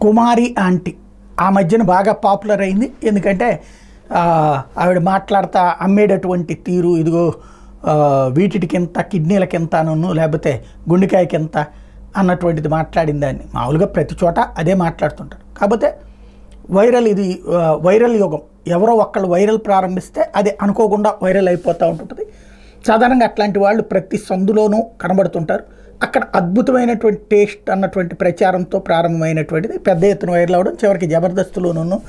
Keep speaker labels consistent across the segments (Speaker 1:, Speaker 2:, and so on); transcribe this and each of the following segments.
Speaker 1: కుమారి aunty ఆ మధ్యన బాగా పాపులర్ అయింది. ఎందుకంటే ఆవిడ మాట్లాడుతూ అమ్మేటటువంటి తీరు, ఇదిగో వీటికింత కిడ్నీలకింతను లేకపోతే గుండెకాయకింత అన్నటువంటిది మాట్లాడిన దాన్ని మామూలుగా ప్రతి చోట అదే మాట్లాడుతుంటారు. కాకపోతే ఇది వైరల్ యుగం. ఎవరో ఒక్కళ్ళు వైరల్ ప్రారంభిస్తే అది అనుకోకుండా వైరల్ అయిపోతూ ఉంటుంది. సాధారణంగా అట్లాంటి వాళ్ళు ప్రతి సందులోనూ కనబడుతుంటారు. అక్కడ అద్భుతమైనటువంటి టేస్ట్ అన్నటువంటి ప్రచారంతో ప్రారంభమైనటువంటిది పెద్ద ఎత్తున వైరల్ అవ్వడం, చివరికి జబర్దస్త్లోనూ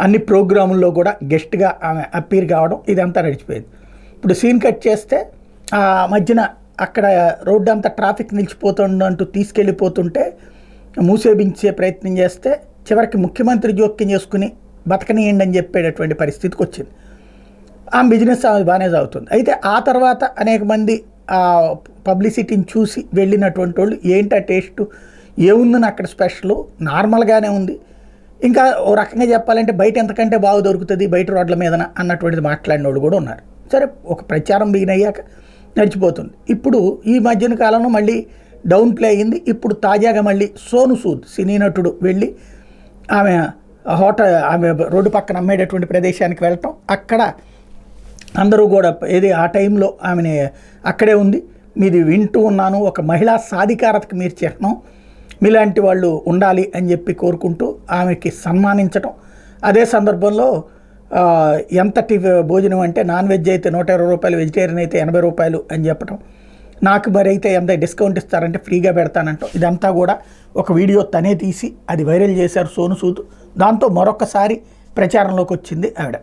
Speaker 1: అన్ని ప్రోగ్రాముల్లో కూడా గెస్ట్గా ఆమె అప్పీర్ కావడం, ఇదంతా నడిచిపోయింది. ఇప్పుడు సీన్ కట్ చేస్తే ఆ మధ్యన అక్కడ రోడ్డు అంతా ట్రాఫిక్ నిలిచిపోతుందంటూ తీసుకెళ్ళిపోతుంటే మూసేపించే ప్రయత్నం చేస్తే చివరికి ముఖ్యమంత్రి జోక్యం చేసుకుని బతకనీయండి అని చెప్పేటటువంటి పరిస్థితికి వచ్చింది. ఆ బిజినెస్ బాగానే సాగుతుంది. అయితే ఆ తర్వాత అనేక మంది ఆ పబ్లిసిటీని చూసి వెళ్ళినటువంటి వాళ్ళు ఏంటి ఆ టేస్ట్ ఏముందని అక్కడ స్పెషల్ నార్మల్గానే ఉంది, ఇంకా ఓ రకంగా చెప్పాలంటే బయట ఎంతకంటే బాగా దొరుకుతుంది బయట రోడ్ల మీదన అన్నటువంటిది మాట్లాడిన వాళ్ళు కూడా ఉన్నారు. సరే, ఒక ప్రచారం బిగిన్ అయ్యాక నడిచిపోతుంది. ఇప్పుడు ఈ మధ్యన కాలంలో మళ్ళీ డౌన్ ప్లే అయింది. ఇప్పుడు తాజాగా మళ్ళీ సోను సూద్ సినీ నటుడు వెళ్ళి ఆమె ఆమె రోడ్డు పక్కన అమ్మేటటువంటి ప్రదేశానికి వెళ్ళటం, అక్కడ అందరూ కూడా ఆ టైంలో ఆమెని అక్కడే ఉంది, మీది వింటూ ఉన్నాను, ఒక మహిళా సాధికారతకు మీరు చిహ్నం, మీలాంటి వాళ్ళు ఉండాలి అని చెప్పి కోరుకుంటూ ఆమెకి సన్మానించటం. అదే సందర్భంలో ఎంతటి భోజనం అంటే నాన్ వెజ్ అయితే 120 రూపాయలు, వెజిటేరియన్ అయితే 80 రూపాయలు అని చెప్పటం, నాకు మరి అయితే ఎంత డిస్కౌంట్ ఇస్తారంటే ఫ్రీగా పెడతానంటాం. ఇదంతా కూడా ఒక వీడియో తనే తీసి అది వైరల్ చేశారు సోను సూద్. దాంతో మరొకసారి ప్రచారంలోకి వచ్చింది ఆవిడ.